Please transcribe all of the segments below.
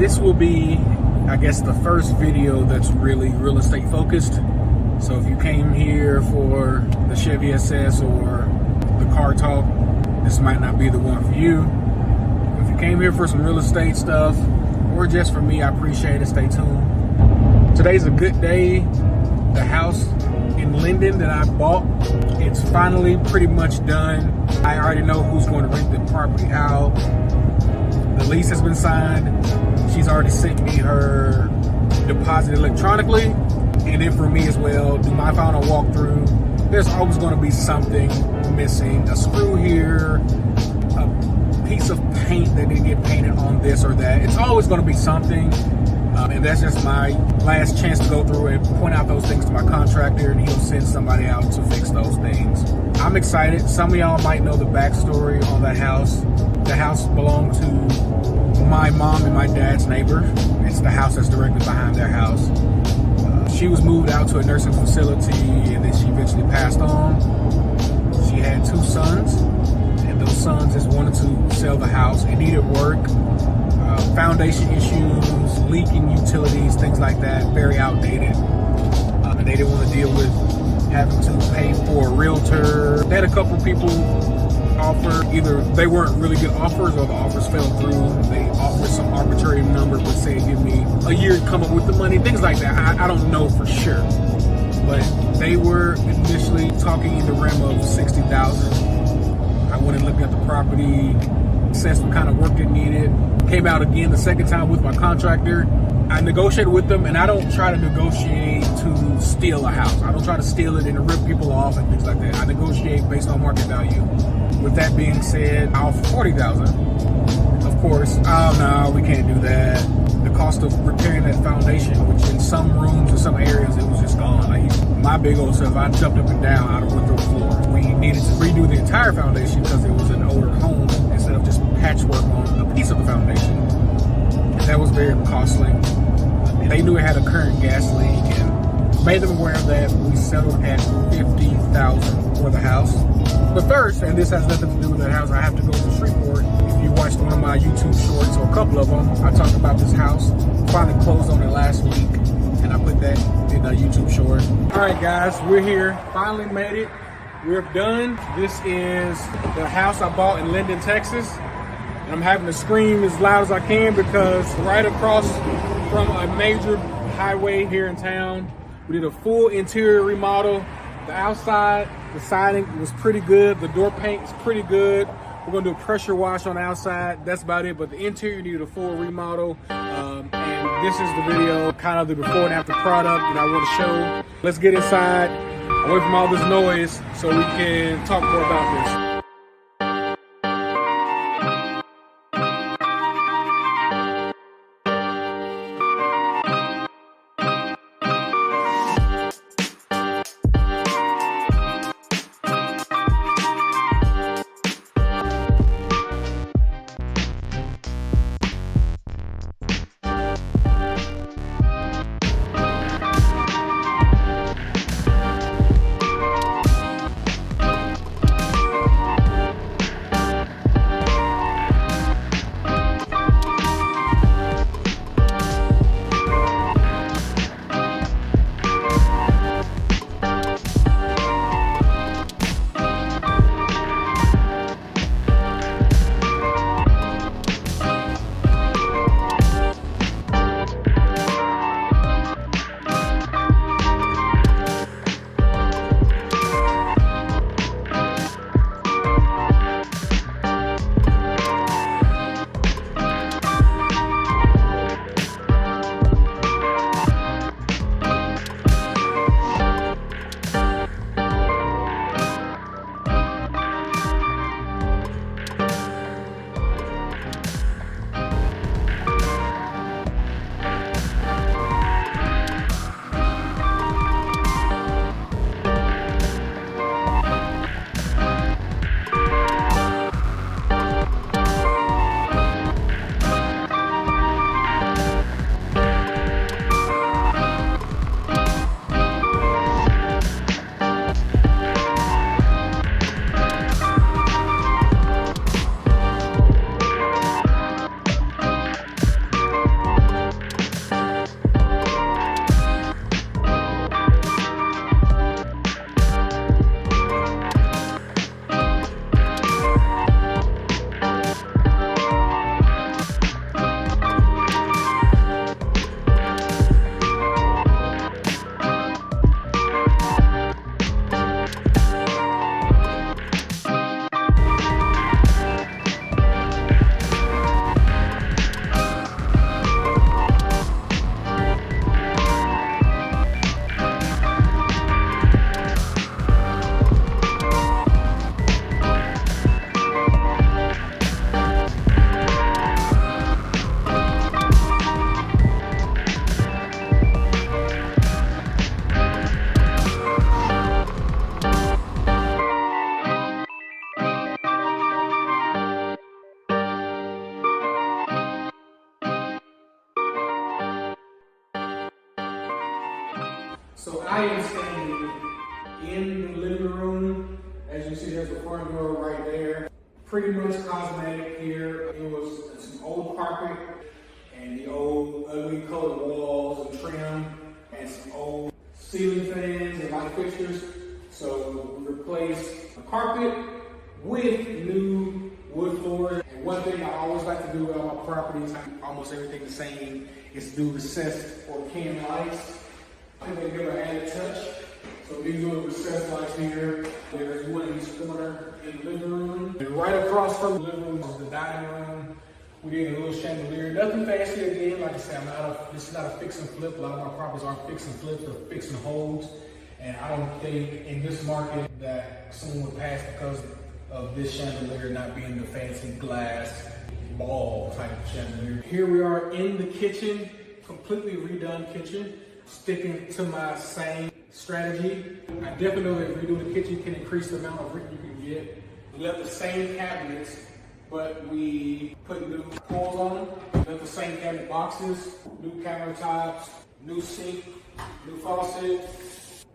This will be, I guess, the first video that's really real estate focused. So if you came here for the Chevy SS or the car talk, this might not be the one for you. If you came here for some real estate stuff or just for me, I appreciate it. Stay tuned. Today's a good day. The house in Linden that I bought, it's finally pretty much done. I already know who's going to rent the property out. The lease has been signed. She's already sent me her deposit electronically. And then for me as well, do my final walkthrough. There's always going to be something missing. A screw here, a piece of paint that didn't get painted on this or that. It's always going to be something. And that's just my last chance to go through and point out those things to my contractor, and he'll send somebody out to fix those things. I'm excited. Some of y'all might know the backstory on that house. The house belonged to my mom and my dad's neighbor. It's the house that's directly behind their house. She was moved out to a nursing facility, and then she eventually passed on. She had 2 sons, and those sons just wanted to sell the house. It needed work. Foundation issues, leaking utilities, things like that, very outdated. And they didn't want to deal with having to pay for a realtor. They had a couple people offer, either they weren't really good offers or the offers fell through. They offered some arbitrary number, but say give me a year to come up with the money, things like that. I don't know for sure. But they were initially talking in the realm of $60,000. I went and looked at the property, assessed what kind of work it needed. Came out again the second time with my contractor. I negotiated with them, and I don't try to negotiate to steal a house. I don't try to steal it and rip people off and things like that. I negotiate based on market value. With that being said, I offer $40,000. Of course, oh no, we can't do that. The cost of repairing that foundation, which in some rooms and some areas it was just gone. Like my big old self, I jumped up and down, I'd have went through the floor. We needed to redo the entire foundation because it was an older home instead of just patchwork on a piece of the foundation. And that was very costly. They knew it had a current gas leak and made them aware of that. We settled at $50,000 for the house. But first, and this has nothing to do with that house, I have to go to Shreveport. If you watched one of my YouTube shorts, or a couple of them, I talked about this house. Finally closed on it last week, and I put that in a YouTube short. All right, guys, we're here. Finally made it. We're done. This is the house I bought in Linden, Texas. And I'm having to scream as loud as I can because right across from a major highway here in town, we did a full interior remodel. The outside, the siding was pretty good. The door paint is pretty good. We're gonna do a pressure wash on the outside. That's about it, but the interior needed a full remodel. And this is the video, kind of the before and after product that I want to show. Let's get inside, away from all this noise, so we can talk more about this. So I am standing in the living room. As you see, there's a front door right there. Pretty much cosmetic here. It was some old carpet and the old ugly colored walls and trim and some old ceiling fans and light fixtures. So we replaced the carpet with new wood floors. And one thing I always like to do with all my properties, almost everything the same, is do recessed or can lights. I think they give an added touch. So these are the recessed lights here. There's one in each corner in the living room. And right across from the living room is the dining room. We did a little chandelier. Nothing fancy again. Like I said, this is not a fix and flip. A lot of my properties aren't fix and flips or fix and holds. And I don't think in this market that someone would pass because of this chandelier not being the fancy glass ball type chandelier. Here we are in the kitchen, completely redone kitchen, sticking to my same strategy. I definitely know that redoing the kitchen can increase the amount of brick you can get. We left the same cabinets, but we put new pulls on them. We left the same cabinet boxes, new countertops, new sink, new faucet,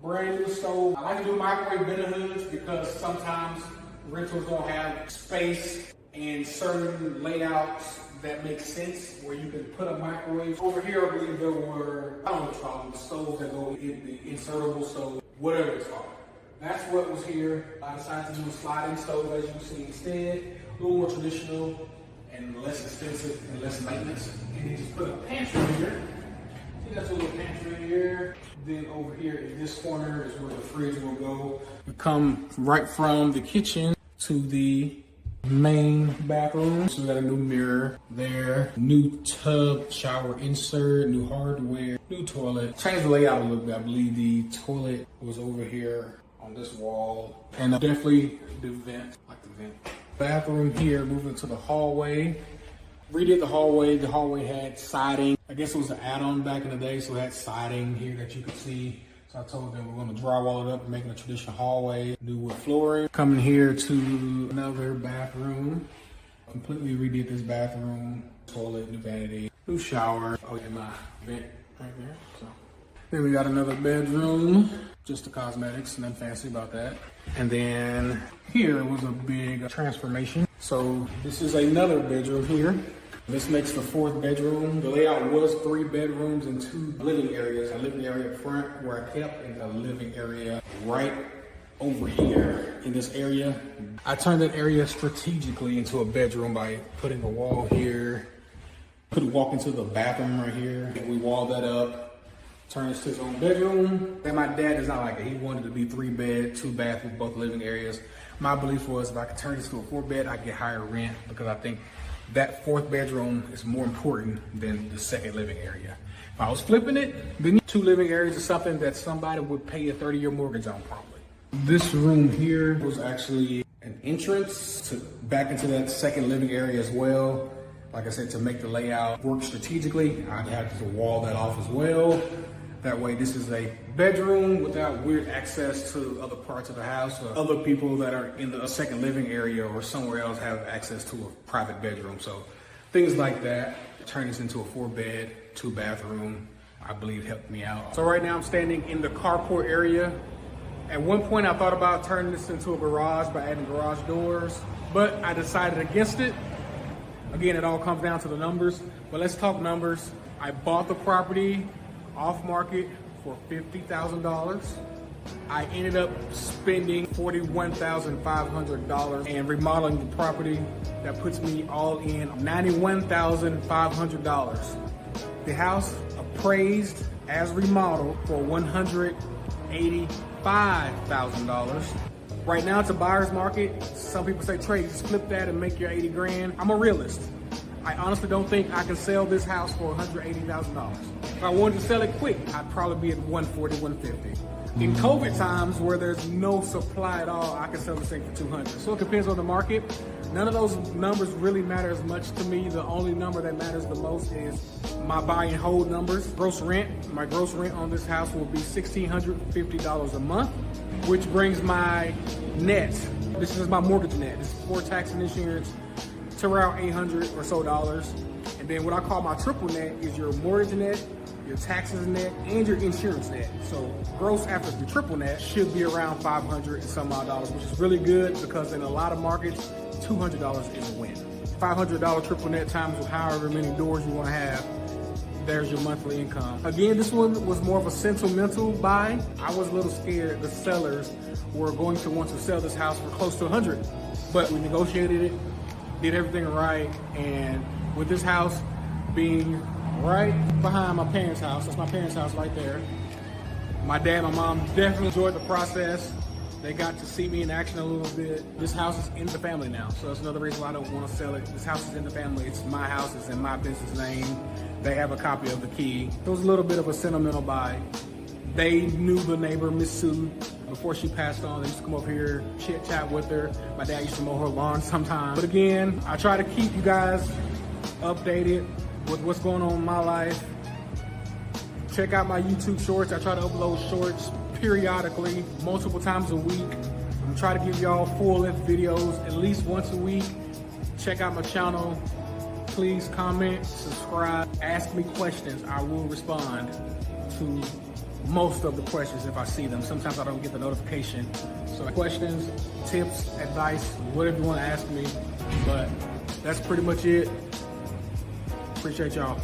brand new stove. I like to do microwave vent hoods because sometimes rentals don't have space and certain layouts that make sense where you can put a microwave. Over here, I believe there were, I don't know what you call them, stoves that go in the insertable stove, whatever it's called. That's what was here. I decided to do a sliding stove, as you see instead. A little more traditional and less expensive and less maintenance. And then just put a pantry here. See, that's a little pantry here. Then over here in this corner is where the fridge will go. We come right from the kitchen to the main bathroom. So we got a new mirror there, new tub, shower insert, new hardware, new toilet. Changed the layout a little bit. I believe the toilet was over here on this wall. And definitely the vent, like the vent. Bathroom here, moving to the hallway. Redid the hallway. The hallway had siding. I guess it was an add-on back in the day, so it had siding here that you could see. So I told them we're going to drywall it up and make it a traditional hallway. New wood flooring. Coming here to another bathroom. Completely redid this bathroom. Toilet, new vanity, new shower. Oh yeah, my vent right there. So then we got another bedroom. Just the cosmetics, nothing fancy about that. And then here was a big transformation. So this is another bedroom here. This makes the fourth bedroom. The layout was 3 bedrooms and 2 living areas. A living area up front where I kept, and a living area right over here in this area. I turned that area strategically into a bedroom by putting a wall here. Could walk into the bathroom right here. And we walled that up. Turned this to his own bedroom. And my dad is not like it. He wanted to be 3 bed, 2 bath with both living areas. My belief was if I could turn this to a 4 bed, I'd get higher rent because I think that 4th bedroom is more important than the 2nd living area. If I was flipping it, then 2 living areas is something that somebody would pay a 30-year mortgage on probably. This room here was actually an entrance back into that 2nd living area as well. Like I said, to make the layout work strategically, I'd have to wall that off as well. That way, this is a bedroom without weird access to other parts of the house. Or other people that are in the 2nd living area or somewhere else have access to a private bedroom. So things like that. Turn this into a 4 bed, 2 bathroom, I believe helped me out. So right now I'm standing in the carport area. At one point I thought about turning this into a garage by adding garage doors, but I decided against it. Again, it all comes down to the numbers, but let's talk numbers. I bought the property off market for $50,000. I ended up spending $41,500 and remodeling the property. That puts me all in $91,500. The house appraised as remodeled for $185,000. Right now it's a buyer's market. Some people say, Trey, just flip that and make your 80 grand. I'm a realist. I honestly don't think I can sell this house for $180,000. If I wanted to sell it quick, I'd probably be at 140, 150. In COVID times where there's no supply at all, I can sell this thing for 200. So it depends on the market. None of those numbers really matter as much to me. The only number that matters the most is my buy and hold numbers. Gross rent, my gross rent on this house will be $1,650 a month, which brings my net, this is my mortgage net, this is before tax and insurance, to around $800 or so. And then what I call my triple net is your mortgage net, your taxes net, and your insurance net. So gross after the triple net should be around $500 and some odd dollars, which is really good because in a lot of markets, $200 is a win. $500 triple net times however many doors you want to have, there's your monthly income. Again, this one was more of a sentimental buy. I was a little scared the sellers were going to want to sell this house for close to 100, but we negotiated it, did everything right, and with this house being right behind my parents' house, that's my parents' house right there. My dad and my mom definitely enjoyed the process. They got to see me in action a little bit. This house is in the family now, so that's another reason why I don't want to sell it. This house is in the family. It's my house. It's in my business name. They have a copy of the key. It was a little bit of a sentimental buy. They knew the neighbor, Miss Sue, before she passed on. They used to come over here, chit chat with her. My dad used to mow her lawn sometimes. But again, I try to keep you guys updated with what's going on in my life. Check out my YouTube shorts. I try to upload shorts periodically, multiple times a week. I'm trying to give y'all full-length videos at least once a week. Check out my channel. Please comment, subscribe, ask me questions. I will respond to most of the questions if I see them. Sometimes I don't get the notification. So questions, tips, advice, whatever you want to ask me. But that's pretty much it. Appreciate y'all.